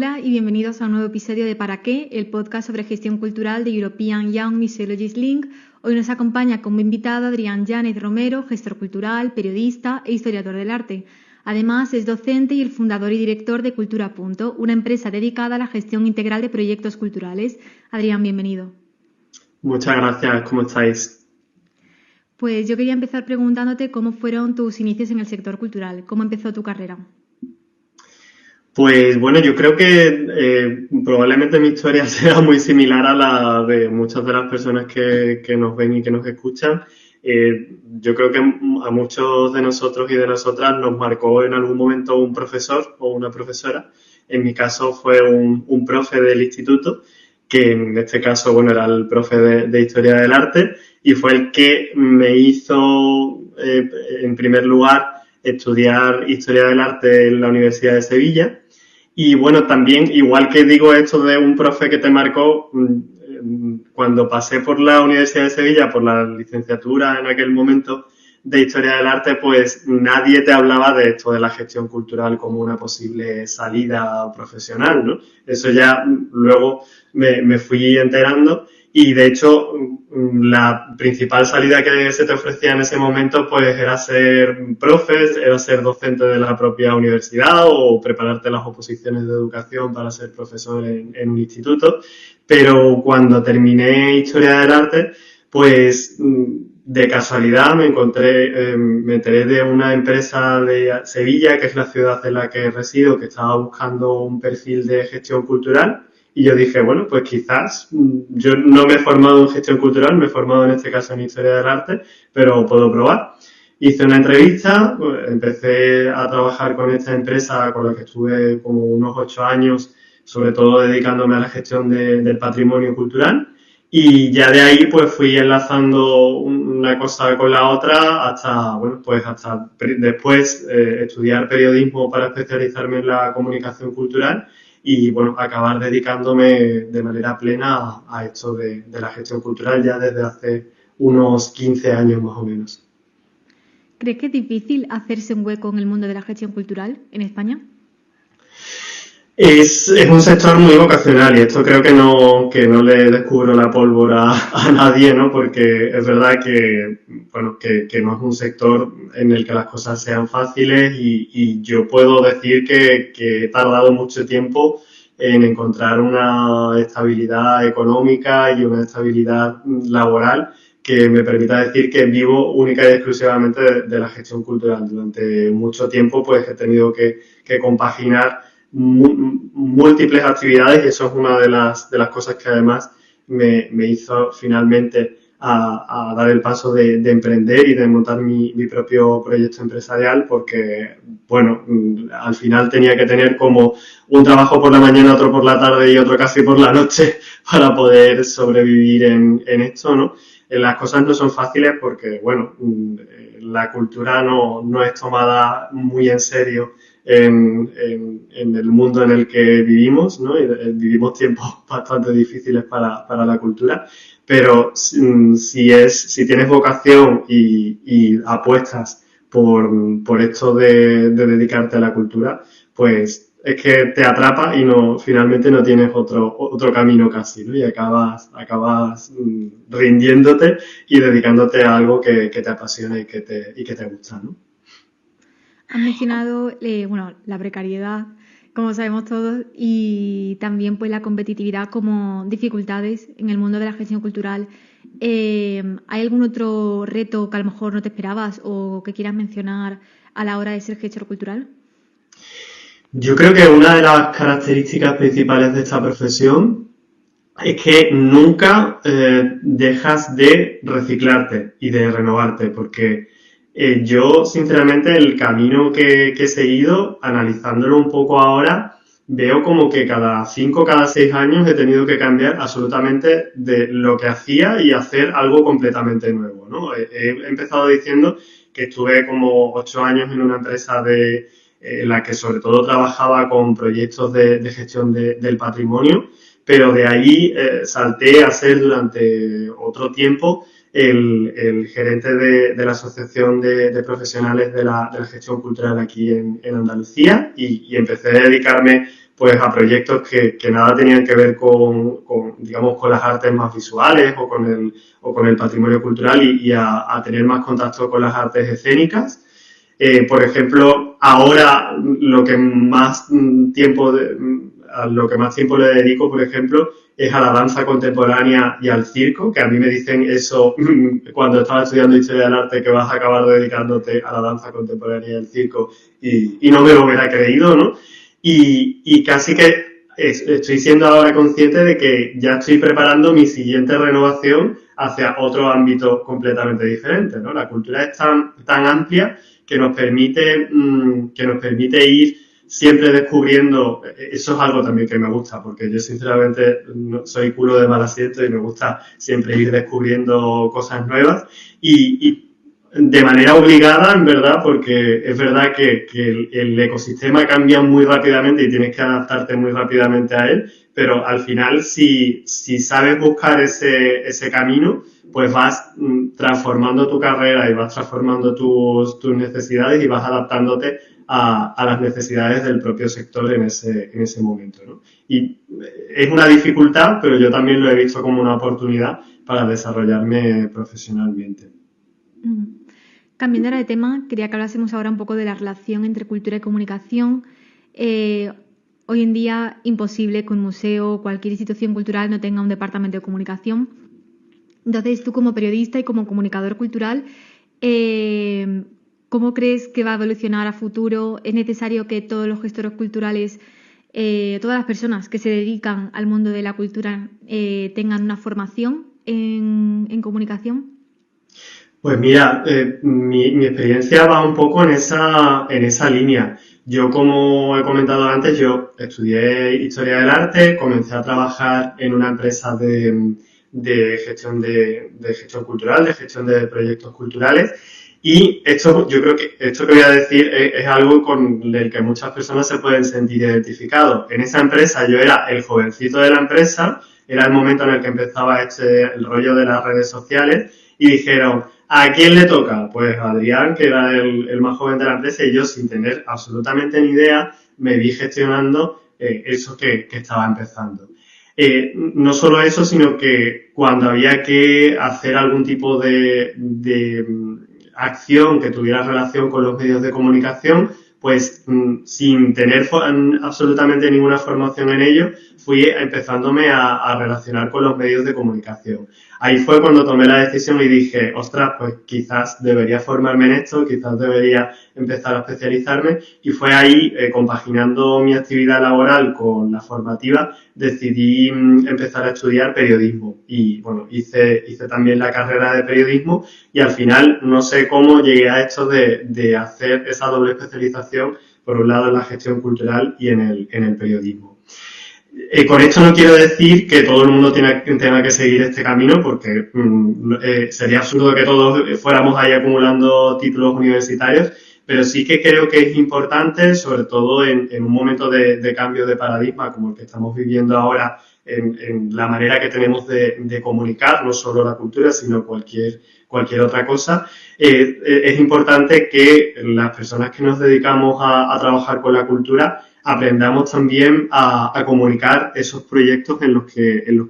Hola y bienvenidos a un nuevo episodio de ¿Para qué?, el podcast sobre gestión cultural de European Young Museologists Link. Hoy nos acompaña como invitado Adrián Yáñez Romero, gestor cultural, periodista e historiador del arte. Además, es docente y el fundador y director de Cultura. Una empresa dedicada a la gestión integral de proyectos culturales. Adrián, bienvenido. Muchas gracias, ¿cómo estáis? Pues yo quería empezar preguntándote cómo fueron tus inicios en el sector cultural, cómo empezó tu carrera. Pues bueno, yo creo que probablemente mi historia sea muy similar a la de muchas de las personas que nos ven y que nos escuchan. Yo creo que a muchos de nosotros y de nosotras nos marcó en algún momento un profesor o una profesora. En mi caso fue un profe del instituto, que en este caso, bueno, era el profe de Historia del Arte y fue el que me hizo, en primer lugar, estudiar Historia del Arte en la Universidad de Sevilla. Y bueno, también, igual que digo esto de un profe que te marcó, cuando pasé por la Universidad de Sevilla, por la licenciatura en aquel momento de Historia del Arte, pues nadie te hablaba de esto de la gestión cultural como una posible salida profesional, ¿no? Eso ya luego me fui enterando y de hecho la principal salida que se te ofrecía en ese momento pues era ser profes, era ser docente de la propia universidad o prepararte las oposiciones de educación para ser profesor en un instituto, pero cuando terminé Historia del Arte pues de casualidad me enteré de una empresa de Sevilla, que es la ciudad en la que resido, que estaba buscando un perfil de gestión cultural. Y yo dije, bueno, pues quizás, yo no me he formado en gestión cultural, me he formado en este caso en historia del arte, pero puedo probar. Hice una entrevista, empecé a trabajar con esta empresa con la que estuve como unos 8 años, sobre todo dedicándome a la gestión del patrimonio cultural. Y ya de ahí pues fui enlazando una cosa con la otra hasta, bueno, pues hasta después estudiar periodismo para especializarme en la comunicación cultural y bueno, acabar dedicándome de manera plena a esto de la gestión cultural ya desde hace unos 15 años más o menos. ¿Crees que es difícil hacerse un hueco en el mundo de la gestión cultural en España? Es un sector muy vocacional y esto creo que no le descubro la pólvora a nadie, ¿no? Porque es verdad que, bueno, que no es un sector en el que las cosas sean fáciles y yo puedo decir que he tardado mucho tiempo en encontrar una estabilidad económica y una estabilidad laboral que me permita decir que vivo única y exclusivamente de la gestión cultural. Durante mucho tiempo pues he tenido que compaginar múltiples actividades y eso es una de las cosas que además me hizo finalmente a dar el paso de emprender y de montar mi propio proyecto empresarial porque, bueno, al final tenía que tener como un trabajo por la mañana, otro por la tarde y otro casi por la noche para poder sobrevivir en esto, ¿no? Las cosas no son fáciles porque, bueno, la cultura no es tomada muy en serio en el mundo en el que vivimos, ¿no? Y vivimos tiempos bastante difíciles para la cultura, pero si tienes vocación y apuestas por esto de dedicarte a la cultura, pues es que te atrapa y finalmente no tienes otro camino casi, ¿no? Y acabas rindiéndote y dedicándote a algo que te apasiona y que te gusta, ¿no? Has mencionado la precariedad, como sabemos todos, y también pues la competitividad como dificultades en el mundo de la gestión cultural. ¿Hay algún otro reto que a lo mejor no te esperabas o que quieras mencionar a la hora de ser gestor cultural? Yo creo que una de las características principales de esta profesión es que nunca dejas de reciclarte y de renovarte, porque yo, sinceramente, el camino que he seguido, analizándolo un poco ahora, veo como que cada 5 cada 6 años he tenido que cambiar absolutamente de lo que hacía y hacer algo completamente nuevo, ¿no? He empezado diciendo que estuve como 8 años en una empresa en la que sobre todo trabajaba con proyectos de gestión del patrimonio, pero de ahí salté a ser durante otro tiempo el gerente de la Asociación de Profesionales de la Gestión Cultural aquí en Andalucía y empecé a dedicarme pues a proyectos que nada tenían que ver digamos, con las artes más visuales o con el patrimonio cultural y a tener más contacto con las artes escénicas. Por ejemplo, ahora a lo que más tiempo le dedico, por ejemplo, es a la danza contemporánea y al circo, que a mí me dicen eso cuando estaba estudiando Historia del Arte, que vas a acabar dedicándote a la danza contemporánea y al circo, y no me lo hubiera creído, ¿no? Y casi que estoy siendo ahora consciente de que ya estoy preparando mi siguiente renovación hacia otro ámbito completamente diferente, ¿no? La cultura es tan amplia que nos permite ir siempre descubriendo. Eso es algo también que me gusta, porque yo sinceramente soy culo de mal asiento y me gusta siempre ir descubriendo cosas nuevas y de manera obligada, en verdad, porque es verdad que el ecosistema cambia muy rápidamente y tienes que adaptarte muy rápidamente a él, pero al final si sabes buscar ese camino, pues vas transformando tu carrera y vas transformando tus necesidades y vas adaptándote a las necesidades del propio sector en ese momento, ¿no? Y es una dificultad, pero yo también lo he visto como una oportunidad para desarrollarme profesionalmente. Cambiando ahora de tema, quería que hablásemos ahora un poco de la relación entre cultura y comunicación. Hoy en día, imposible que un museo o cualquier institución cultural no tenga un departamento de comunicación. Entonces, tú como periodista y como comunicador cultural, ¿cómo crees que va a evolucionar a futuro? ¿Es necesario que todos los gestores culturales, todas las personas que se dedican al mundo de la cultura, tengan una formación en comunicación? Pues mira, mi experiencia va un poco en esa línea. Yo, como he comentado antes, yo estudié Historia del Arte, comencé a trabajar en una empresa de gestión cultural, de gestión de proyectos culturales. Y yo creo que esto que voy a decir es algo con el que muchas personas se pueden sentir identificados. En esa empresa yo era el jovencito de la empresa, era el momento en el que empezaba el rollo de las redes sociales y dijeron, ¿a quién le toca? Pues a Adrián, que era el más joven de la empresa, y yo, sin tener absolutamente ni idea, me vi gestionando eso que estaba empezando. No solo eso, sino que cuando había que hacer algún tipo de acción que tuviera relación con los medios de comunicación, pues sin tener absolutamente ninguna formación en ello, fui empezándome a relacionar con los medios de comunicación. Ahí fue cuando tomé la decisión y dije, ostras, pues quizás debería formarme en esto, quizás debería empezar a especializarme, y fue ahí, compaginando mi actividad laboral con la formativa, decidí empezar a estudiar periodismo. Y bueno, hice también la carrera de periodismo y al final no sé cómo llegué a esto de hacer esa doble especialización, por un lado en la gestión cultural y en el periodismo. Con esto no quiero decir que todo el mundo tenga que seguir este camino, porque sería absurdo que todos fuéramos ahí acumulando títulos universitarios, pero sí que creo que es importante, sobre todo en un momento de cambio de paradigma como el que estamos viviendo ahora, en la manera que tenemos de comunicar, no solo la cultura, sino cualquier otra cosa. Es importante que las personas que nos dedicamos a trabajar con la cultura aprendamos también a comunicar esos proyectos en los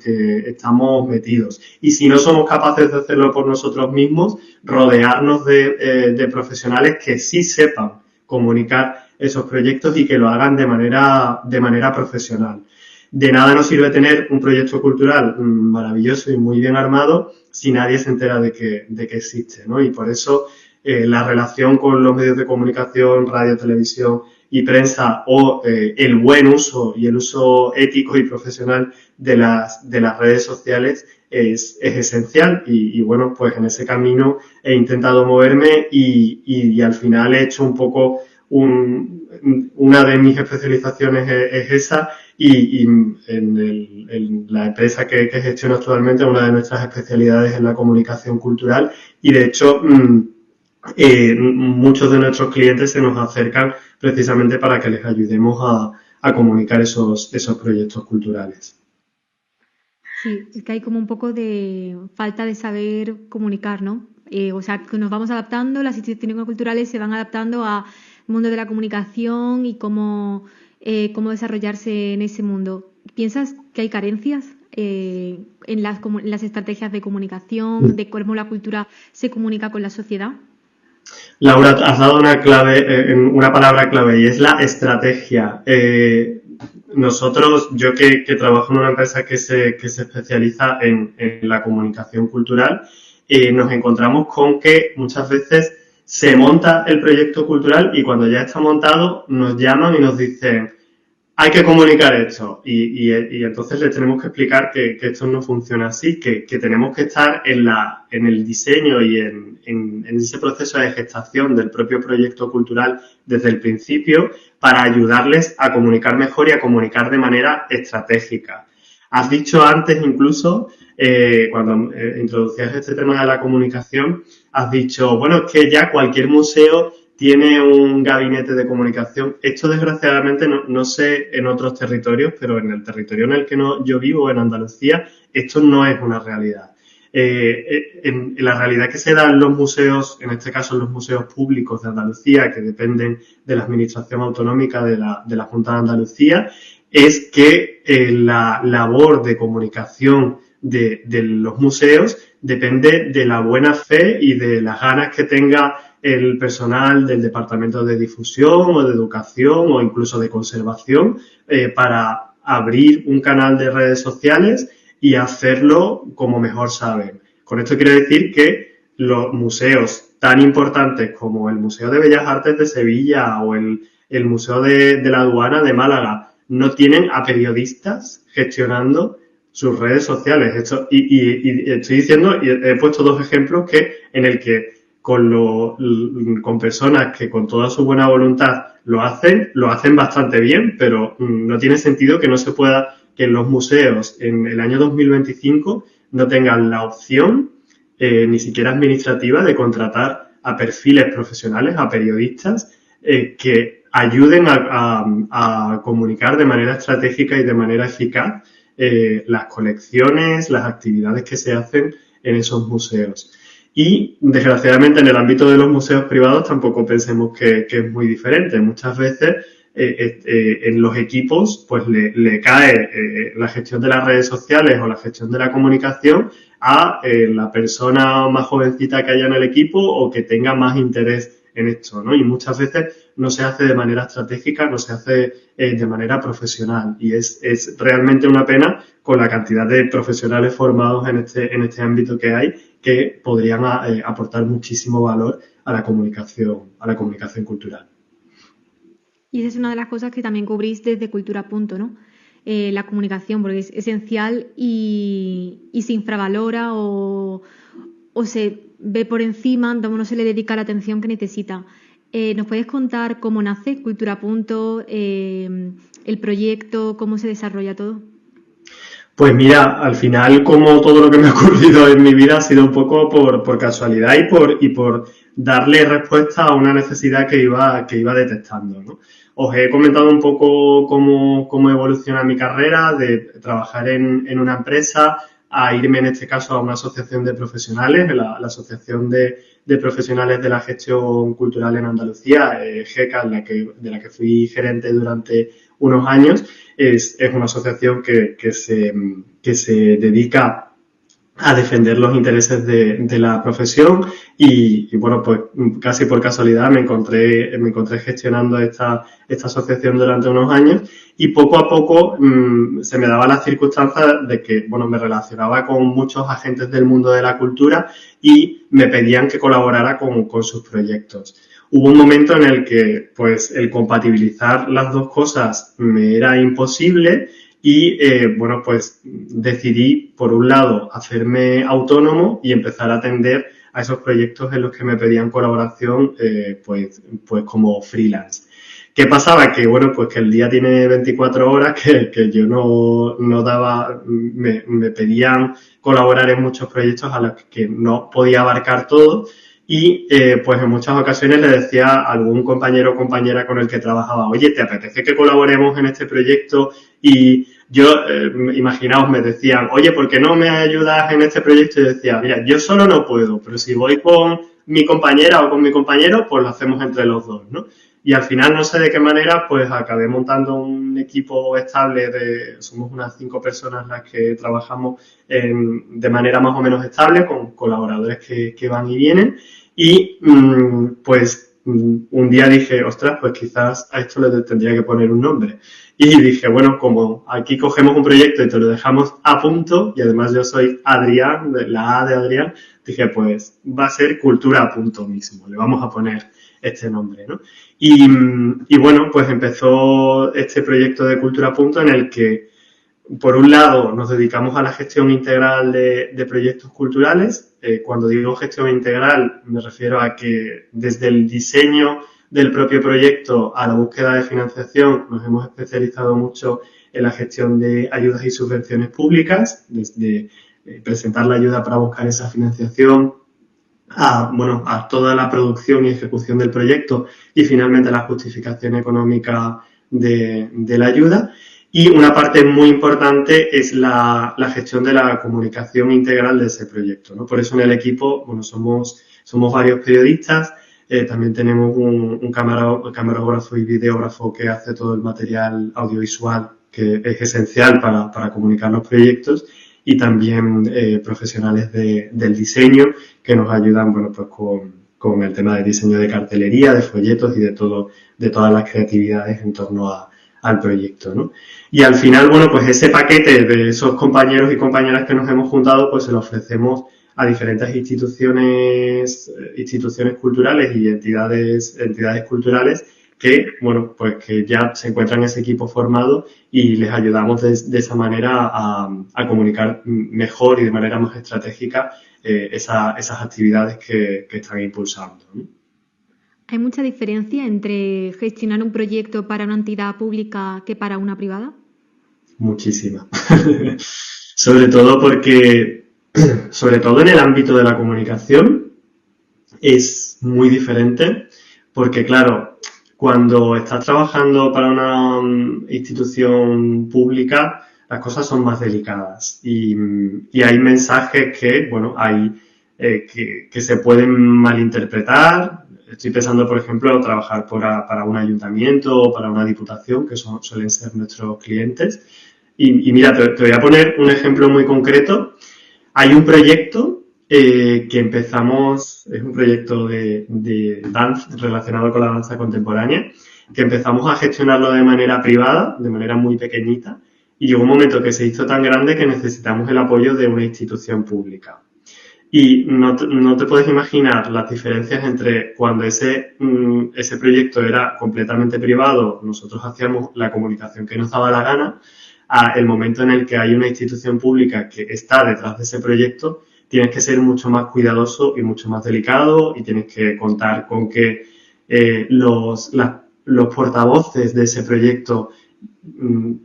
que estamos metidos. Y si no somos capaces de hacerlo por nosotros mismos, rodearnos de profesionales que sí sepan comunicar esos proyectos y que lo hagan de manera profesional. De nada nos sirve tener un proyecto cultural maravilloso y muy bien armado si nadie se entera de que existe, ¿no? Y por eso la relación con los medios de comunicación, radio, televisión y prensa, o el buen uso y el uso ético y profesional de las redes sociales es esencial. Y bueno, pues en ese camino he intentado moverme y al final he hecho un poco una de mis especializaciones es esa, y en la empresa que gestiono actualmente, una de nuestras especialidades es la comunicación cultural, y de hecho muchos de nuestros clientes se nos acercan precisamente para que les ayudemos a comunicar esos proyectos culturales. Sí, es que hay como un poco de falta de saber comunicar, ¿no? O sea, que nos vamos adaptando, las instituciones culturales se van adaptando al mundo de la comunicación y cómo cómo desarrollarse en ese mundo. ¿Piensas que hay carencias en las estrategias de comunicación, de cómo la cultura se comunica con la sociedad? Laura, has dado una clave, una palabra clave, y es la estrategia. Nosotros, yo que trabajo en una empresa que se especializa en la comunicación cultural, nos encontramos con que muchas veces se monta el proyecto cultural y cuando ya está montado nos llaman y nos dicen: hay que comunicar esto. Y entonces les tenemos que explicar que esto no funciona así, que tenemos que estar en el diseño y en ese proceso de gestación del propio proyecto cultural desde el principio para ayudarles a comunicar mejor y a comunicar de manera estratégica. Has dicho antes incluso, cuando introducías este tema de la comunicación, has dicho, bueno, es que ya cualquier museo tiene un gabinete de comunicación. Esto, desgraciadamente, no sé en otros territorios, pero en el territorio en el que yo vivo, en Andalucía, esto no es una realidad. En la realidad que se da en los museos, en este caso en los museos públicos de Andalucía, que dependen de la Administración Autonómica de la Junta de Andalucía, es que la labor de comunicación de los museos depende de la buena fe y de las ganas que tenga el personal del departamento de difusión o de educación o incluso de conservación para abrir un canal de redes sociales y hacerlo como mejor saben. Con esto quiero decir que los museos tan importantes como el Museo de Bellas Artes de Sevilla o el Museo de la Aduana de Málaga no tienen a periodistas gestionando sus redes sociales. Y estoy diciendo, y he puesto dos ejemplos en el que con personas que con toda su buena voluntad lo hacen bastante bien, pero no tiene sentido que no se pueda, que los museos en el año 2025 no tengan la opción, ni siquiera administrativa, de contratar a perfiles profesionales, a periodistas, que ayuden a comunicar de manera estratégica y de manera eficaz las colecciones, las actividades que se hacen en esos museos. Y, desgraciadamente, en el ámbito de los museos privados tampoco pensemos que es muy diferente. Muchas veces en los equipos pues le cae la gestión de las redes sociales o la gestión de la comunicación a la persona más jovencita que haya en el equipo o que tenga más interés en esto, ¿no? Y muchas veces no se hace de manera estratégica, no se hace de manera profesional. Y es realmente una pena con la cantidad de profesionales formados en este ámbito que hay, que podrían aportar muchísimo valor a la comunicación cultural. Y esa es una de las cosas que también cubrís desde Cultura Punto, ¿no? La comunicación, porque es esencial y se infravalora o se ve por encima, no se le dedica la atención que necesita. ¿Nos puedes contar cómo nace Cultura Punto, el proyecto, cómo se desarrolla todo? Pues mira, al final, como todo lo que me ha ocurrido en mi vida, ha sido un poco por casualidad y por darle respuesta a una necesidad que iba detectando, ¿no? Os he comentado un poco cómo evoluciona mi carrera, de trabajar en una empresa a irme, en este caso, a una asociación de profesionales, la Asociación de Profesionales de la Gestión Cultural en Andalucía, GECA, de la que fui gerente durante unos años. Es una asociación que se dedica a defender los intereses de la profesión y bueno, pues casi por casualidad me encontré gestionando esta asociación durante unos años y poco a poco se me daba la circunstancia de que, bueno, me relacionaba con muchos agentes del mundo de la cultura y me pedían que colaborara con sus proyectos. Hubo un momento en el que, pues, el compatibilizar las dos cosas me era imposible y, bueno, pues decidí, por un lado, hacerme autónomo y empezar a atender a esos proyectos en los que me pedían colaboración, pues como freelance. ¿Qué pasaba? Que, bueno, pues que el día tiene 24 horas, que yo no daba, me pedían colaborar en muchos proyectos a los que no podía abarcar todo. Y pues en muchas ocasiones le decía a algún compañero o compañera con el que trabajaba: oye, ¿te apetece que colaboremos en este proyecto? Y yo, imaginaos, me decían: oye, ¿por qué no me ayudas en este proyecto? Y yo decía: mira, yo solo no puedo, pero si voy con mi compañera o con mi compañero, pues lo hacemos entre los dos, ¿no? Y al final, no sé de qué manera, pues acabé montando un equipo estable somos unas 5 personas las que trabajamos de manera más o menos estable, con colaboradores que van y vienen. Y pues un día dije, ostras, pues quizás a esto le tendría que poner un nombre. Y dije, bueno, como aquí cogemos un proyecto y te lo dejamos a punto, y además yo soy Adrián, la A de Adrián, dije, pues va a ser Cultura a punto mismo, le vamos a poner este nombre, ¿no? Y bueno, pues empezó este proyecto de Cultura a punto en el que, por un lado, nos dedicamos a la gestión integral de proyectos culturales. Cuando digo gestión integral, me refiero a que desde el diseño del propio proyecto a la búsqueda de financiación nos hemos especializado mucho en la gestión de ayudas y subvenciones públicas, desde presentar la ayuda para buscar esa financiación, a toda la producción y ejecución del proyecto y finalmente la justificación económica de la ayuda. Y una parte muy importante es la gestión de la comunicación integral de ese proyecto, ¿no? Por eso en el equipo, bueno, somos varios periodistas, también tenemos un camarógrafo y videógrafo que hace todo el material audiovisual que es esencial para comunicar los proyectos, y también profesionales del diseño que nos ayudan, bueno, pues con el tema de diseño de cartelería, de folletos y de todas las creatividades en torno al proyecto, ¿no? Y al final, bueno, pues ese paquete de esos compañeros y compañeras que nos hemos juntado, pues se lo ofrecemos a diferentes instituciones culturales y entidades culturales que, bueno, pues que ya se encuentran en ese equipo formado y les ayudamos de esa manera a comunicar mejor y de manera más estratégica esas actividades que están impulsando, ¿no? ¿Hay mucha diferencia entre gestionar un proyecto para una entidad pública que para una privada? Muchísima. Sobre todo en el ámbito de la comunicación es muy diferente porque, claro, cuando estás trabajando para una institución pública, las cosas son más delicadas y hay mensajes que, bueno, que se pueden malinterpretar. Estoy pensando, por ejemplo, trabajar para un ayuntamiento o para una diputación, que suelen ser nuestros clientes. Y mira, te voy a poner un ejemplo muy concreto. Hay un proyecto que empezamos, es un proyecto de danza relacionado con la danza contemporánea, que empezamos a gestionarlo de manera privada, de manera muy pequeñita, y llegó un momento que se hizo tan grande que necesitamos el apoyo de una institución pública. Y no te puedes imaginar las diferencias entre cuando ese proyecto era completamente privado, nosotros hacíamos la comunicación que nos daba la gana, a el momento en el que hay una institución pública que está detrás de ese proyecto. Tienes que ser mucho más cuidadoso y mucho más delicado, y tienes que contar con que los portavoces de ese proyecto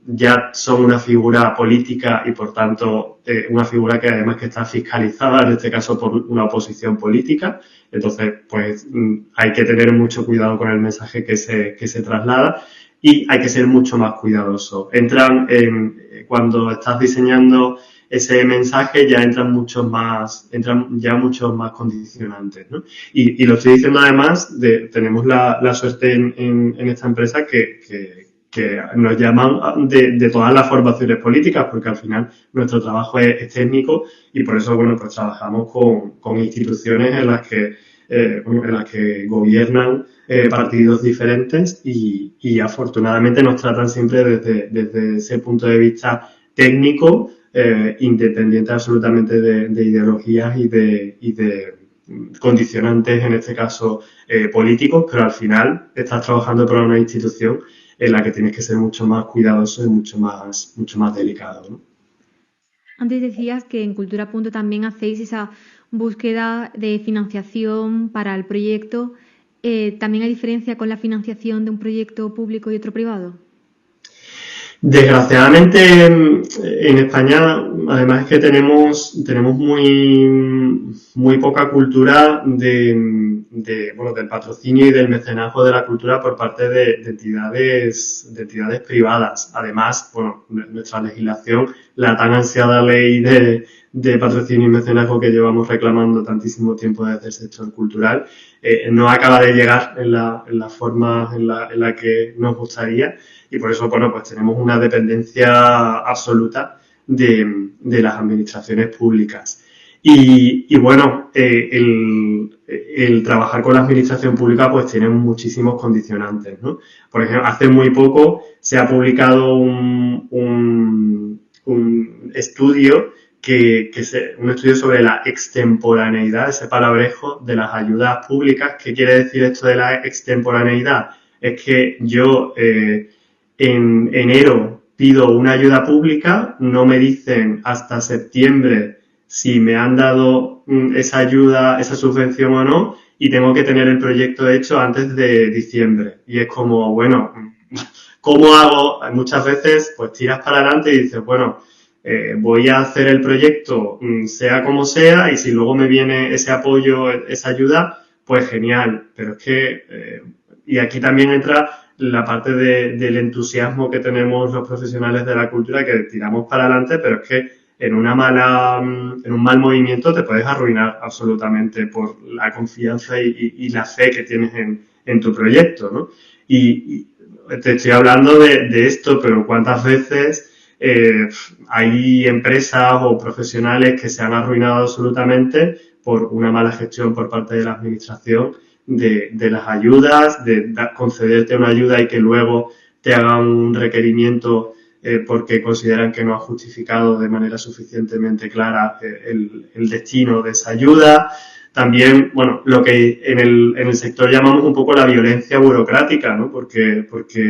ya son una figura política y, por tanto, una figura que además que está fiscalizada, en este caso por una oposición política. Entonces, pues hay que tener mucho cuidado con el mensaje que se traslada y hay que ser mucho más cuidadoso. Cuando estás diseñando ese mensaje ya entran muchos más condicionantes, ¿no? Y lo estoy diciendo además tenemos la suerte en esta empresa que nos llaman de todas las formaciones políticas, porque al final nuestro trabajo es técnico, y por eso, bueno, pues trabajamos con instituciones en las que gobiernan partidos diferentes y afortunadamente nos tratan siempre desde ese punto de vista técnico, independiente absolutamente de ideologías y de condicionantes, en este caso políticos, pero al final estás trabajando para una institución en la que tienes que ser mucho más cuidadoso y mucho más delicado, ¿no? Antes decías que en Cultura Punto también hacéis esa búsqueda de financiación para el proyecto. ¿También hay diferencia con la financiación de un proyecto público y otro privado? Desgraciadamente en España, además, es que tenemos muy poca cultura del patrocinio y del mecenazgo de la cultura por parte de entidades privadas. Además, bueno, nuestra legislación, la tan ansiada ley de de patrocinio y mecenazgo que llevamos reclamando tantísimo tiempo desde el sector cultural, no acaba de llegar en la forma en la que nos gustaría, y por eso, bueno, pues tenemos una dependencia absoluta de las administraciones públicas. Y bueno, el trabajar con la administración pública pues tiene muchísimos condicionantes, ¿no? Por ejemplo, hace muy poco se ha publicado un estudio un estudio sobre la extemporaneidad, ese palabrejo de las ayudas públicas. ¿Qué quiere decir esto de la extemporaneidad? Es que yo en enero pido una ayuda pública, no me dicen hasta septiembre si me han dado esa ayuda, esa subvención o no, y tengo que tener el proyecto hecho antes de diciembre. Y es como, bueno, ¿cómo hago? Muchas veces pues tiras para adelante y dices, bueno, voy a hacer el proyecto sea como sea, y si luego me viene ese apoyo, esa ayuda, pues genial. Pero es que, y aquí también entra la parte del entusiasmo que tenemos los profesionales de la cultura, que tiramos para adelante, pero es que en un mal movimiento te puedes arruinar absolutamente por la confianza y la fe que tienes en tu proyecto, ¿no? Y te estoy hablando de esto, pero ¿cuántas veces hay empresas o profesionales que se han arruinado absolutamente por una mala gestión por parte de la administración de las ayudas, de concederte una ayuda y que luego te hagan un requerimiento porque consideran que no ha justificado de manera suficientemente clara el destino de esa ayuda? También, bueno, lo que en el sector llamamos un poco la violencia burocrática, ¿no? Porque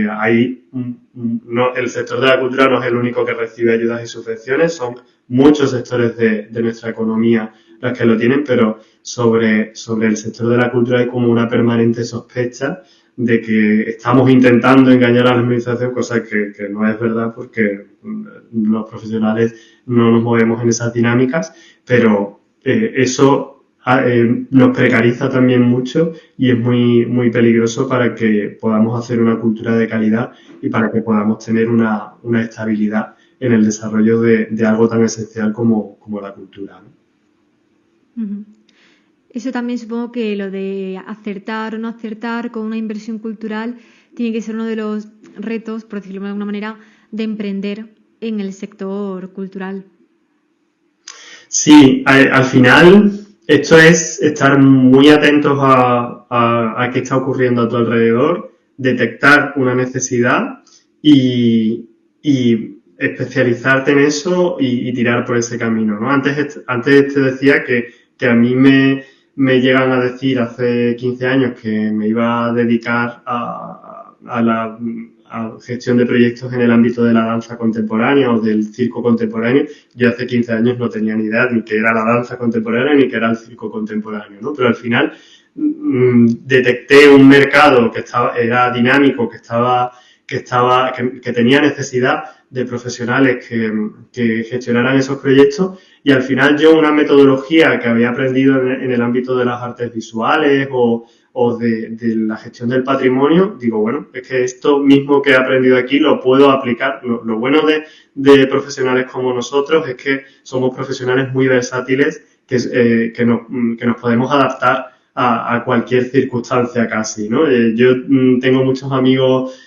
hay, no, el sector de la cultura no es el único que recibe ayudas y subvenciones, son muchos sectores de nuestra economía los que lo tienen, pero sobre el sector de la cultura hay como una permanente sospecha de que estamos intentando engañar a la administración, cosa que no es verdad, porque los profesionales no nos movemos en esas dinámicas, pero eso nos precariza también mucho y es muy, muy peligroso para que podamos hacer una cultura de calidad y para que podamos tener una estabilidad en el desarrollo de algo tan esencial como la cultura, ¿no? Uh-huh. Eso también supongo que lo de acertar o no acertar con una inversión cultural tiene que ser uno de los retos, por decirlo de alguna manera, de emprender en el sector cultural. Sí, al final esto es estar muy atentos a qué está ocurriendo a tu alrededor, detectar una necesidad y especializarte en eso y tirar por ese camino, ¿no? Antes te decía que a mí me llegan a decir hace 15 años que me iba a dedicar a la gestión de proyectos en el ámbito de la danza contemporánea o del circo contemporáneo. Yo hace 15 años no tenía ni idea ni que era la danza contemporánea ni que era el circo contemporáneo, ¿no? Pero al final detecté un mercado que era dinámico, que tenía necesidad de profesionales que gestionaran esos proyectos, y al final yo una metodología que había aprendido en el ámbito de las artes visuales o de la gestión del patrimonio, digo, bueno, es que esto mismo que he aprendido aquí lo puedo aplicar. Lo bueno de profesionales como nosotros es que somos profesionales muy versátiles que nos podemos adaptar a cualquier circunstancia casi, ¿no? Yo tengo muchos amigos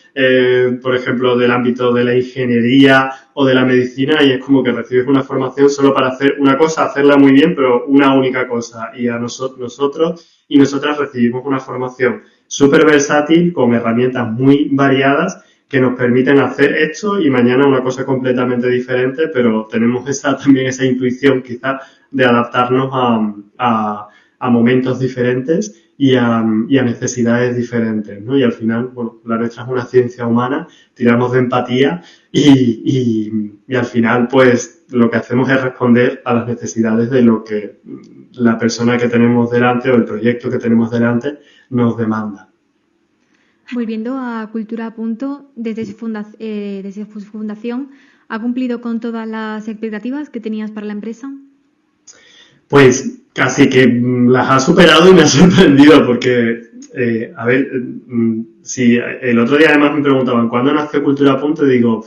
por ejemplo, del ámbito de la ingeniería o de la medicina, y es como que recibes una formación solo para hacer una cosa, hacerla muy bien, pero una única cosa. Y a nosotros y nosotras recibimos una formación súper versátil, con herramientas muy variadas, que nos permiten hacer esto y mañana una cosa completamente diferente, pero tenemos también esa intuición quizá de adaptarnos a momentos diferentes y a necesidades diferentes, ¿no? Y al final, bueno, la nuestra es una ciencia humana, tiramos de empatía y al final, pues, lo que hacemos es responder a las necesidades de lo que la persona que tenemos delante o el proyecto que tenemos delante nos demanda. Volviendo a Cultura Punto, desde su fundación, ¿ha cumplido con todas las expectativas que tenías para la empresa? Pues casi que las ha superado y me ha sorprendido porque, a ver, si el otro día además me preguntaban ¿cuándo nació Cultura Punto? Y digo,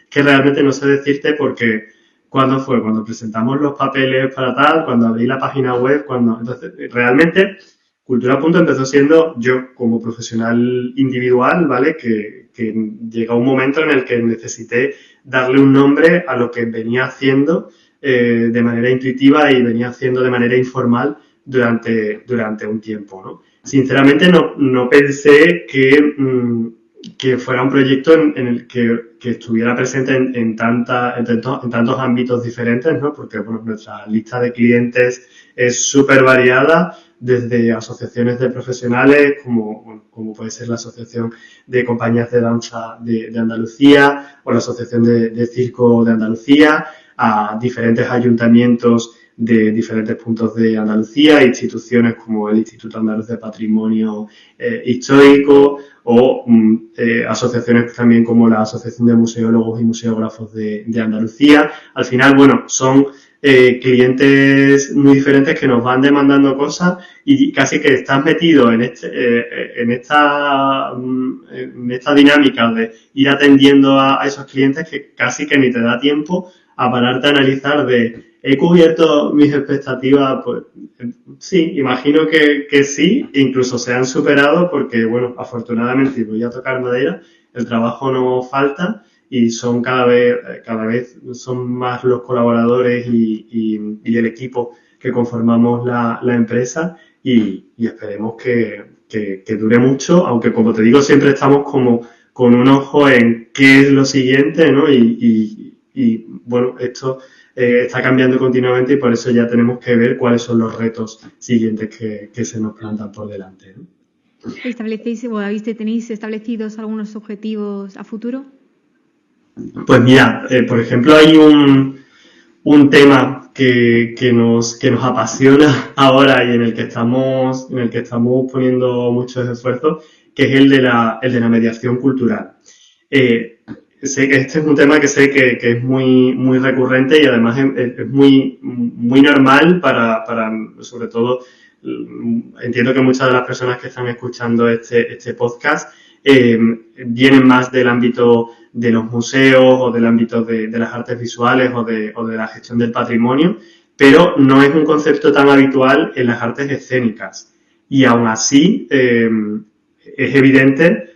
que realmente no sé decirte porque ¿Cuándo fue? Cuando presentamos los papeles para tal, cuando abrí la página web, cuando... Entonces, realmente, Cultura Punto empezó siendo yo como profesional individual, ¿vale? Que llegó un momento en el que necesité darle un nombre a lo que venía haciendo de manera intuitiva y venía haciendo de manera informal durante un tiempo, ¿no? Sinceramente no pensé que fuera un proyecto en el que estuviera presente en tantos ámbitos diferentes, ¿no? Porque bueno, nuestra lista de clientes es súper variada, desde asociaciones de profesionales, como puede ser la Asociación de Compañías de Danza de Andalucía o la Asociación de Circo de Andalucía, a diferentes ayuntamientos de diferentes puntos de Andalucía, instituciones como el Instituto Andaluz de Patrimonio Histórico o asociaciones también como la Asociación de Museólogos y Museógrafos de Andalucía. Al final, bueno, son clientes muy diferentes que nos van demandando cosas y casi que estás metido en esta dinámica de ir atendiendo a esos clientes que casi que ni te da tiempo a pararte a analizar ¿he cubierto mis expectativas? Pues sí, imagino que sí, incluso se han superado porque, bueno, afortunadamente, y voy a tocar madera, el trabajo no falta y son cada vez son más los colaboradores y el equipo que conformamos la empresa y esperemos que dure mucho, aunque como te digo, siempre estamos como con un ojo en qué es lo siguiente, ¿no? Y bueno, esto está cambiando continuamente y por eso ya tenemos que ver cuáles son los retos siguientes que se nos plantan por delante, ¿no? ¿Tenéis establecidos algunos objetivos a futuro? Pues mira, por ejemplo, hay un tema que nos apasiona ahora y en el que estamos poniendo muchos esfuerzos, que es el de la mediación cultural. Sé que este es un tema que sé que es muy recurrente y además es muy normal para sobre todo, entiendo que muchas de las personas que están escuchando este podcast vienen más del ámbito de los museos o del ámbito de las artes visuales o de la gestión del patrimonio, pero no es un concepto tan habitual en las artes escénicas. Y aún así es evidente.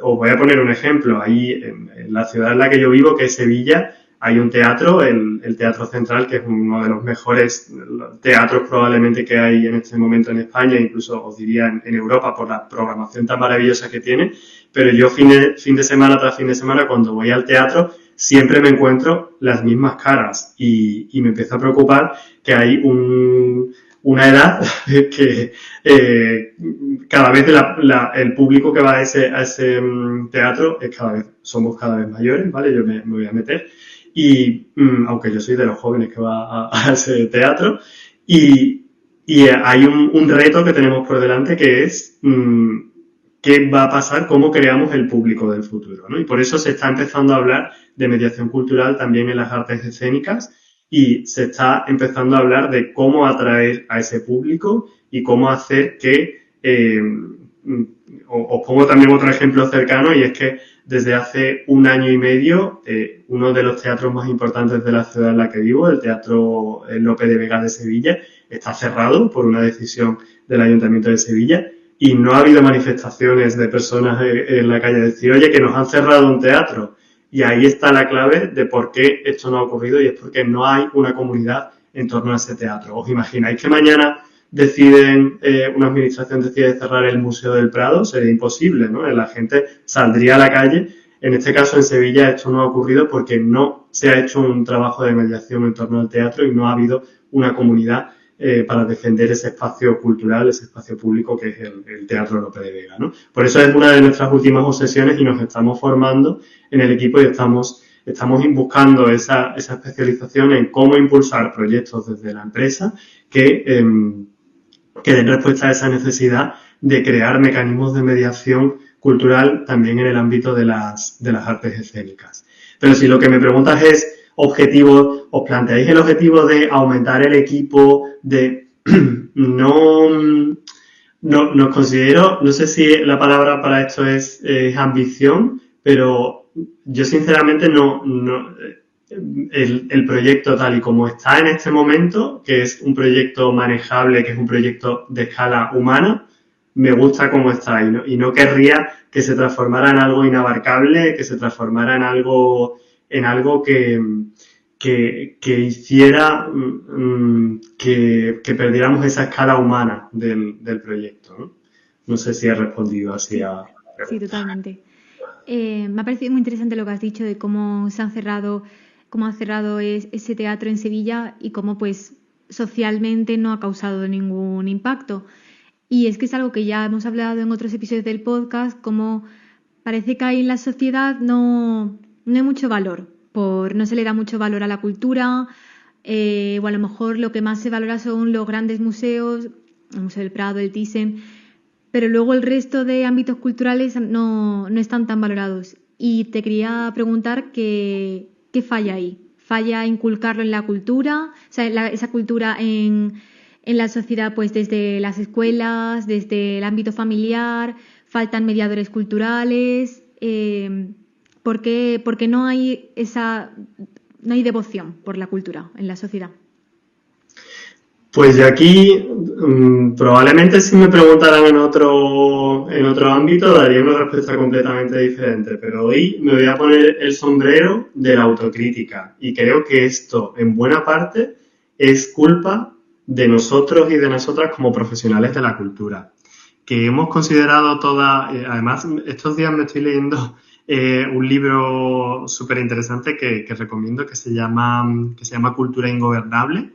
Os voy a poner un ejemplo. Ahí en la ciudad en la que yo vivo, que es Sevilla, hay un teatro, el Teatro Central, que es uno de los mejores teatros probablemente que hay en este momento en España, incluso os diría en Europa, por la programación tan maravillosa que tiene. Pero yo fin de semana tras fin de semana, cuando voy al teatro, siempre me encuentro las mismas caras y me empieza a preocupar que hay una edad que cada vez el público que va a ese teatro somos cada vez mayores, ¿vale? Yo me voy a meter y aunque yo soy de los jóvenes que va a ese teatro y hay un reto que tenemos por delante que es qué va a pasar, cómo creamos el público del futuro, ¿no? Y por eso se está empezando a hablar de mediación cultural también en las artes escénicas y se está empezando a hablar de cómo atraer a ese público y cómo hacer que... os pongo también otro ejemplo cercano y es que desde hace 1 año y medio uno de los teatros más importantes de la ciudad en la que vivo, el Teatro Lope de Vega de Sevilla, está cerrado por una decisión del Ayuntamiento de Sevilla y no ha habido manifestaciones de personas en la calle decir, oye, que nos han cerrado un teatro. Y ahí está la clave de por qué esto no ha ocurrido y es porque no hay una comunidad en torno a ese teatro. ¿Os imagináis que mañana una administración decide cerrar el Museo del Prado? Sería imposible, ¿no? La gente saldría a la calle. En este caso, en Sevilla, esto no ha ocurrido porque no se ha hecho un trabajo de mediación en torno al teatro y no ha habido una comunidad para defender ese espacio cultural, ese espacio público que es el Teatro Lope de Vega, ¿no? Por eso es una de nuestras últimas obsesiones y nos estamos formando en el equipo y estamos buscando esa especialización en cómo impulsar proyectos desde la empresa que den respuesta a esa necesidad de crear mecanismos de mediación cultural también en el ámbito de las artes escénicas. Pero si lo que me preguntas es objetivos, ¿os planteáis el objetivo de aumentar el equipo? No considero, no sé si la palabra para esto es ambición, pero yo sinceramente el proyecto tal y como está en este momento, que es un proyecto manejable, que es un proyecto de escala humana, me gusta cómo está y no querría que se transformara en algo inabarcable, que se transformara en algo que hiciera que perdiéramos esa escala humana del proyecto, ¿no? No sé si he respondido así Sí, a la sí, pregunta. totalmente. Me ha parecido muy interesante lo que has dicho de cómo se han cerrado, cómo ha cerrado ese teatro en Sevilla y cómo pues socialmente no ha causado ningún impacto. Y es que es algo que ya hemos hablado en otros episodios del podcast, como parece que ahí en la sociedad no hay mucho valor, no se le da mucho valor a la cultura, o a lo mejor lo que más se valora son los grandes museos, el Museo del Prado, el Thyssen, pero luego el resto de ámbitos culturales no están tan valorados. Y te quería preguntar qué falla ahí. ¿Falla inculcarlo en la cultura? O sea, esa cultura en la sociedad, pues desde las escuelas, desde el ámbito familiar, faltan mediadores culturales. ¿Por qué no hay no hay devoción por la cultura en la sociedad? Pues de aquí, probablemente si me preguntaran en otro ámbito, daría una respuesta completamente diferente. Pero hoy me voy a poner el sombrero de la autocrítica. Y creo que esto, en buena parte, es culpa de nosotros y de nosotras como profesionales de la cultura. Que hemos considerado además, estos días me estoy leyendo un libro súper interesante que recomiendo que se llama Cultura Ingobernable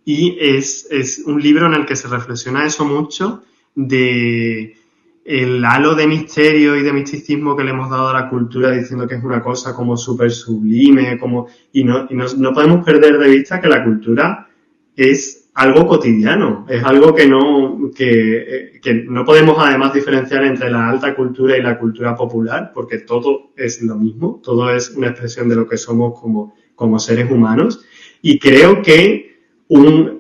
y es un libro en el que se reflexiona eso mucho de el halo de misterio y de misticismo que le hemos dado a la cultura diciendo que es una cosa como súper sublime, no podemos perder de vista que la cultura es algo cotidiano, es algo que no podemos además diferenciar entre la alta cultura y la cultura popular, porque todo es lo mismo, todo es una expresión de lo que somos como seres humanos. Y creo que una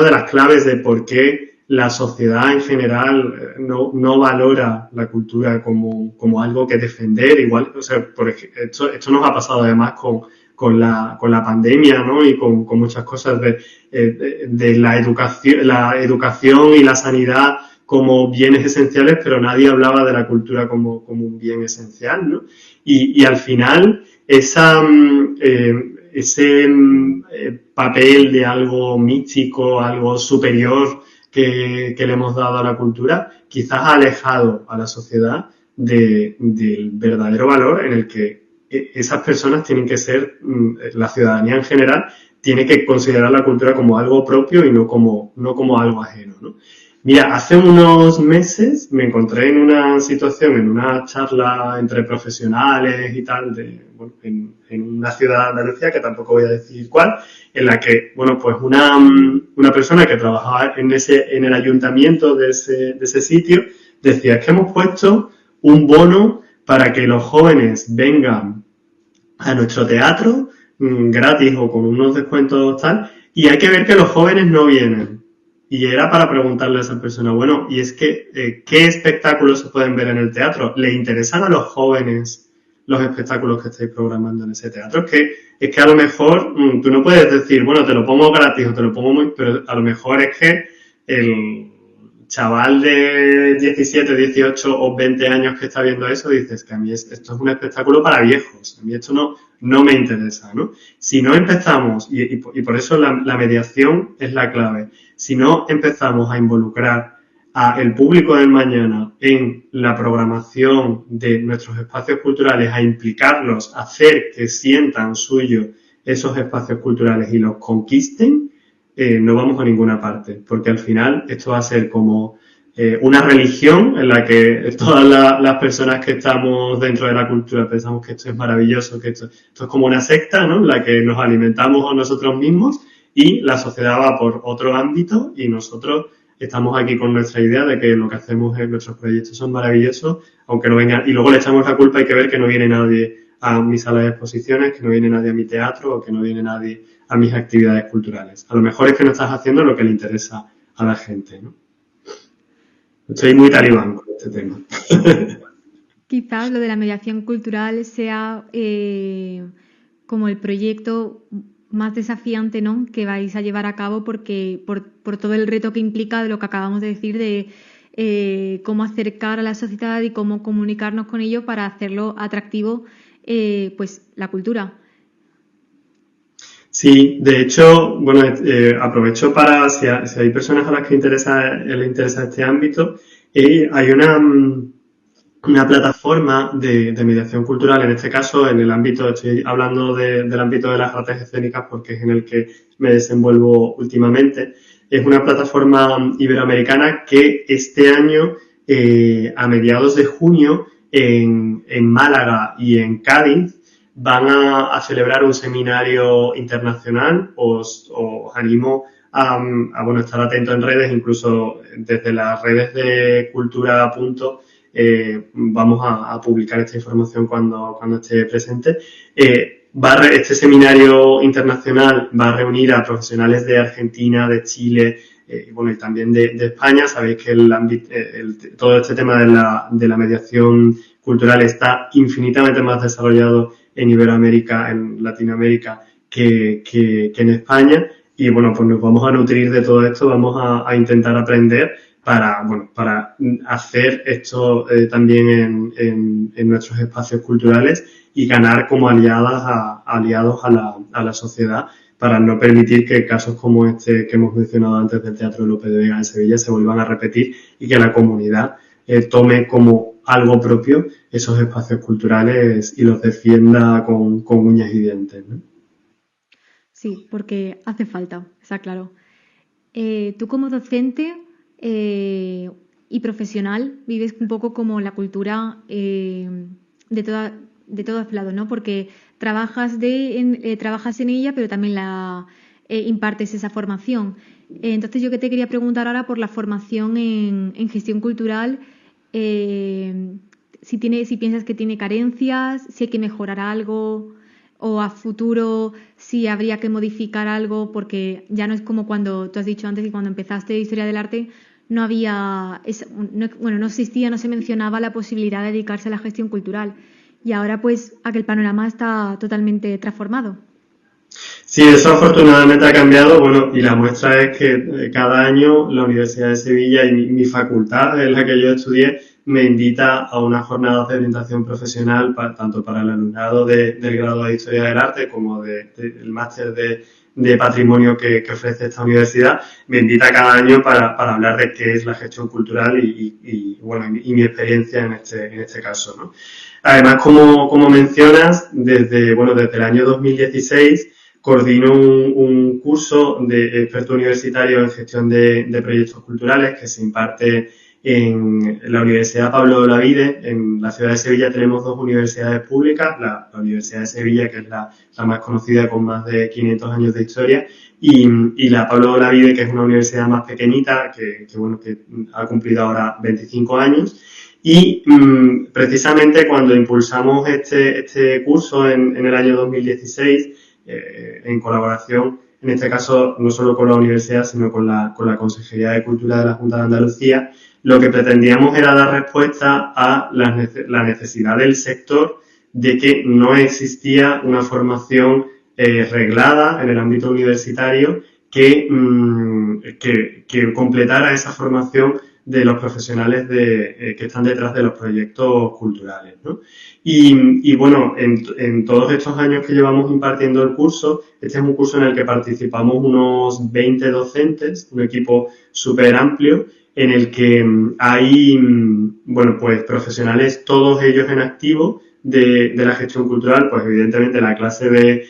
de las claves de por qué la sociedad en general no valora la cultura como algo que defender, igual, o sea, esto nos ha pasado además con la pandemia, ¿no? Y con muchas cosas de la educación y la sanidad como bienes esenciales, pero nadie hablaba de la cultura como un bien esencial, ¿no? Y al final, ese papel de algo místico, algo superior que le hemos dado a la cultura, quizás ha alejado a la sociedad del verdadero valor en el que esas personas tienen que ser, la ciudadanía en general, tiene que considerar la cultura como algo propio y no como algo ajeno, ¿no? Mira, hace unos meses me encontré en una situación, en una charla entre profesionales y tal, en una ciudad de Andalucía, que tampoco voy a decir cuál, en la que, bueno, pues una persona que trabajaba en el ayuntamiento de ese sitio decía, es que hemos puesto un bono para que los jóvenes vengan a nuestro teatro gratis o con unos descuentos tal, y hay que ver que los jóvenes no vienen. Y era para preguntarle a esa persona, bueno, y es que, ¿qué espectáculos se pueden ver en el teatro? ¿Le interesan a los jóvenes los espectáculos que estáis programando en ese teatro? Es que a lo mejor tú no puedes decir, bueno, te lo pongo gratis o te lo pongo muy, pero a lo mejor es que el chaval de 17, 18 o 20 años que está viendo eso, dices que a mí esto es un espectáculo para viejos, a mí esto no me interesa, ¿no? Si no empezamos, y por eso la mediación es la clave, si no empezamos a involucrar al público del mañana en la programación de nuestros espacios culturales, a implicarlos, a hacer que sientan suyo esos espacios culturales y los conquisten, no vamos a ninguna parte, porque al final esto va a ser como una religión en la que todas las personas que estamos dentro de la cultura pensamos que esto es maravilloso, que esto es como una secta, ¿no? En la que nos alimentamos a nosotros mismos y la sociedad va por otro ámbito y nosotros estamos aquí con nuestra idea de que lo que hacemos en nuestros proyectos son maravillosos, aunque no vengan, y luego le echamos la culpa, hay que ver que no viene nadie a mi sala de exposiciones, que no viene nadie a mi teatro o que no viene nadie a mis actividades culturales. A lo mejor es que no estás haciendo lo que le interesa a la gente, ¿no? Estoy muy talibán con este tema. Quizás lo de la mediación cultural sea como el proyecto más desafiante, ¿no?, que vais a llevar a cabo, porque por todo el reto que implica de lo que acabamos de decir, de cómo acercar a la sociedad y cómo comunicarnos con ello para hacerlo atractivo, pues la cultura. Sí, de hecho, bueno, aprovecho para, si hay personas a las que les interesa este ámbito, hay una plataforma de mediación cultural, en este caso, en el ámbito, estoy hablando del ámbito de las artes escénicas porque es en el que me desenvuelvo últimamente. Es una plataforma iberoamericana que este año, a mediados de junio, en Málaga y en Cádiz, van a celebrar un seminario internacional. Os animo a bueno, estar atento en redes, incluso desde las redes de Cultura Punto. Vamos a publicar esta información cuando esté presente. Este seminario internacional va a reunir a profesionales de Argentina, de Chile, y también de España. Sabéis que todo este tema de la mediación cultural está infinitamente más desarrollado en Iberoamérica, en Latinoamérica, que en España. Y bueno, pues nos vamos a nutrir de todo esto, vamos a intentar aprender para hacer esto también en nuestros espacios culturales y ganar como aliados a la sociedad, para no permitir que casos como este que hemos mencionado antes del Teatro Lope de Vega en Sevilla se vuelvan a repetir y que la comunidad tome como algo propio esos espacios culturales y los defienda con uñas y dientes, ¿no? Sí, porque hace falta, está claro. Tú como docente y profesional vives un poco como la cultura de todos lados, ¿no? Porque trabajas en ella, pero también impartes esa formación. Entonces yo que te quería preguntar ahora por la formación en gestión cultural, si piensas que tiene carencias, si hay que mejorar algo, o a futuro si habría que modificar algo, porque ya no es como cuando tú has dicho antes que cuando empezaste Historia del Arte no existía, no se mencionaba la posibilidad de dedicarse a la gestión cultural, y ahora pues aquel panorama está totalmente transformado. Sí, eso afortunadamente ha cambiado, bueno, y la muestra es que cada año la Universidad de Sevilla y mi facultad, en la que yo estudié, me invita a unas jornadas de orientación profesional, tanto para el alumnado del grado de Historia del Arte como del máster de Patrimonio que ofrece esta universidad. Me invita cada año para hablar de qué es la gestión cultural y mi experiencia en este caso, ¿no? Además, como mencionas, desde el año 2016 coordino un curso de experto universitario en gestión de proyectos culturales que se imparte en la Universidad Pablo Olavide. En la ciudad de Sevilla tenemos dos universidades públicas, la Universidad de Sevilla, que es la más conocida con más de 500 años de historia, y la Pablo Olavide, que es una universidad más pequeñita, que ha cumplido ahora 25 años. Y precisamente cuando impulsamos este curso en el año 2016, en colaboración, en este caso, no solo con la universidad, sino con la Consejería de Cultura de la Junta de Andalucía, lo que pretendíamos era dar respuesta a la necesidad del sector de que no existía una formación reglada en el ámbito universitario que completara esa formación de los profesionales que están detrás de los proyectos culturales, ¿no? Y bueno, en todos estos años que llevamos impartiendo el curso, este es un curso en el que participamos unos 20 docentes, un equipo súper amplio, en el que hay, pues profesionales, todos ellos en activo de la gestión cultural. Pues evidentemente la clase de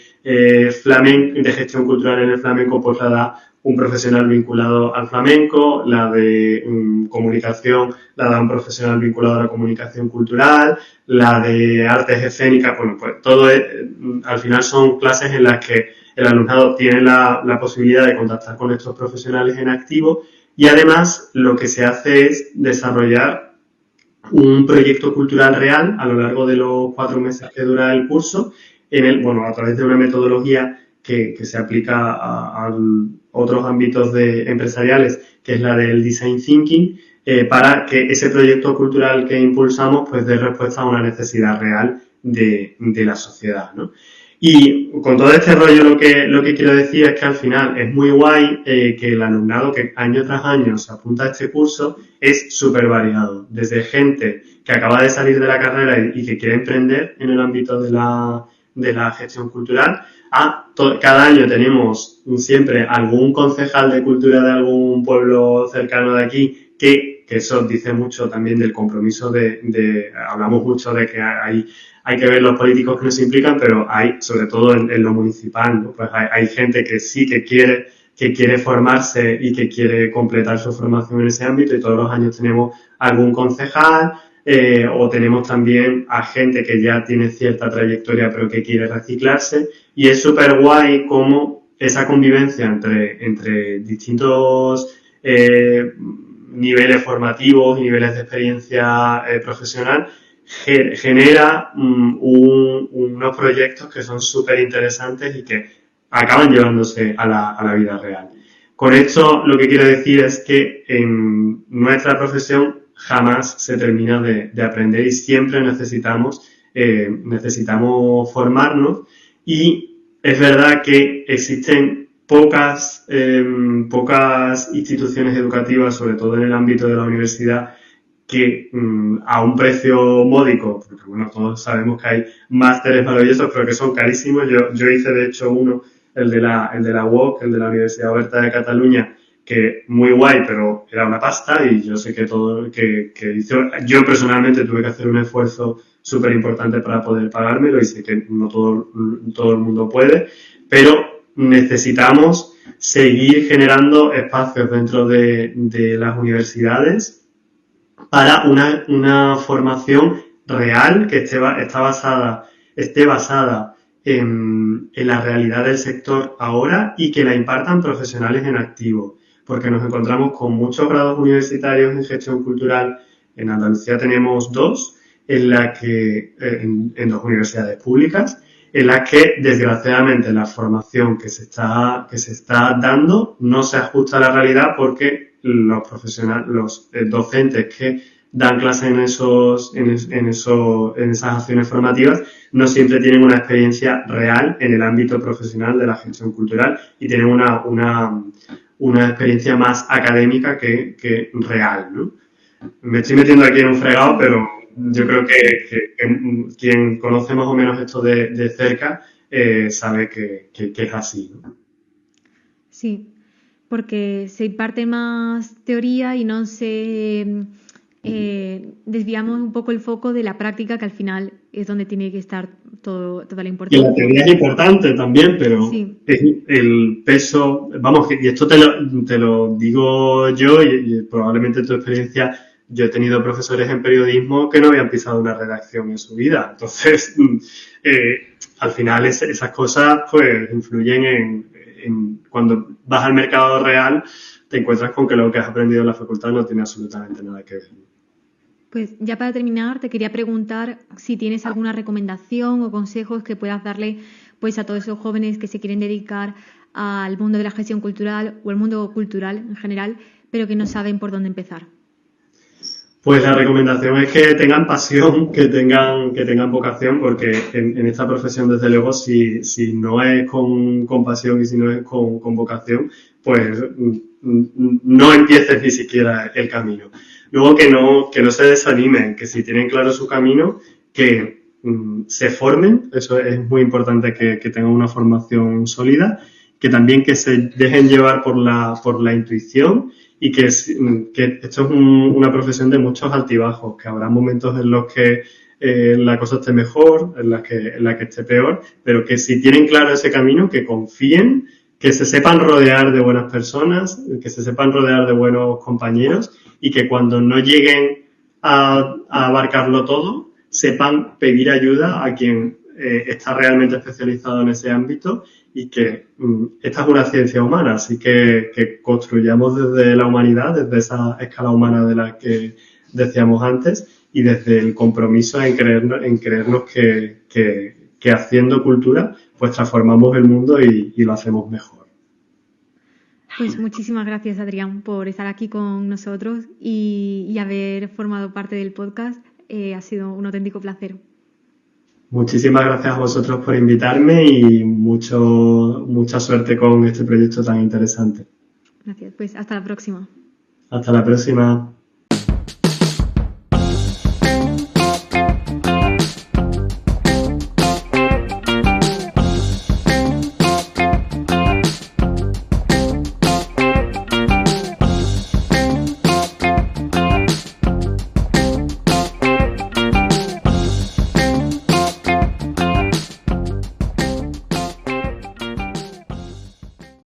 gestión cultural en el flamenco pues la da un profesional vinculado al flamenco, la de comunicación la da un profesional vinculado a la comunicación cultural, la de artes escénicas, pues todo al final son clases en las que el alumnado tiene la posibilidad de contactar con estos profesionales en activo, y además lo que se hace es desarrollar un proyecto cultural real a lo largo de los 4 meses que dura el curso, a través de una metodología que se aplica a otros ámbitos empresariales, que es la del design thinking, para que ese proyecto cultural que impulsamos pues dé respuesta a una necesidad real de la sociedad, ¿no? Y con todo este rollo lo que quiero decir es que al final es muy guay que el alumnado que año tras año se apunta a este curso es súper variado. Desde gente que acaba de salir de la carrera y que quiere emprender en el ámbito de la gestión cultural, cada año tenemos siempre algún concejal de cultura de algún pueblo cercano de aquí que eso dice mucho también del compromiso hablamos mucho de que hay que ver los políticos que nos implican, pero hay, sobre todo en lo municipal, ¿no? Pues hay gente que sí que quiere formarse y que quiere completar su formación en ese ámbito y todos los años tenemos algún concejal o tenemos también a gente que ya tiene cierta trayectoria pero que quiere reciclarse y es súper guay como esa convivencia entre distintos niveles formativos y niveles de experiencia profesional genera unos proyectos que son súper interesantes y que acaban llevándose a la vida real. Con esto lo que quiero decir es que en nuestra profesión jamás se termina de aprender y siempre necesitamos formarnos y es verdad que existen pocas instituciones educativas, sobre todo en el ámbito de la universidad, que a un precio módico, porque bueno, todos sabemos que hay másteres maravillosos, pero que son carísimos. Yo hice de hecho uno, el de la UOC, el de la Universidad Oberta de Cataluña, que muy guay, pero era una pasta y yo sé que yo personalmente tuve que hacer un esfuerzo súper importante para poder pagármelo y sé que no todo el mundo puede, pero necesitamos seguir generando espacios dentro de las universidades para una formación real que esté basada en la realidad del sector ahora y que la impartan profesionales en activo, porque nos encontramos con muchos grados universitarios en gestión cultural. En Andalucía tenemos dos, en dos universidades públicas, en las que desgraciadamente la formación que se está dando no se ajusta a la realidad porque los docentes que dan clases en esas acciones formativas no siempre tienen una experiencia real en el ámbito profesional de la gestión cultural y tienen una experiencia más académica que real, ¿no? Me estoy metiendo aquí en un fregado, pero yo creo que quien conoce más o menos esto de cerca sabe que es así, ¿no? Sí, porque se imparte más teoría y no se desviamos un poco el foco de la práctica, que al final es donde tiene que estar toda la Y la importancia. teoría es importante también, pero Sí, es el peso, vamos, y esto te lo digo yo y probablemente en tu experiencia, yo he tenido profesores en periodismo que no habían pisado una redacción en su vida. Entonces, al final esas cosas pues influyen cuando vas al mercado real, te encuentras con que lo que has aprendido en la facultad no tiene absolutamente nada que ver. pues ya para terminar te quería preguntar si tienes alguna recomendación o consejos que puedas darle pues a todos esos jóvenes que se quieren dedicar al mundo de la gestión cultural o al mundo cultural en general, pero que no saben por dónde empezar. Pues la recomendación es que tengan pasión, que tengan vocación, porque en esta profesión, desde luego, si no es con pasión y si no es con vocación, pues no empieces ni siquiera el camino. Luego que no se desanimen, que si tienen claro su camino, que se formen, eso es muy importante que tengan una formación sólida, que también que se dejen llevar por la intuición y que esto es una profesión de muchos altibajos, que habrá momentos en los que la cosa esté mejor, en la que esté peor, pero que si tienen claro ese camino, que confíen, que se sepan rodear de buenas personas, que se sepan rodear de buenos compañeros y que cuando no lleguen a abarcarlo todo, sepan pedir ayuda a quien está realmente especializado en ese ámbito y que esta es una ciencia humana, así que construyamos desde la humanidad, desde esa escala humana de la que decíamos antes y desde el compromiso en creernos que haciendo cultura pues transformamos el mundo y lo hacemos mejor. Pues muchísimas gracias, Adrián, por estar aquí con nosotros y haber formado parte del podcast. Ha sido un auténtico placer. Muchísimas gracias a vosotros por invitarme y mucha suerte con este proyecto tan interesante. Gracias. Pues hasta la próxima. Hasta la próxima.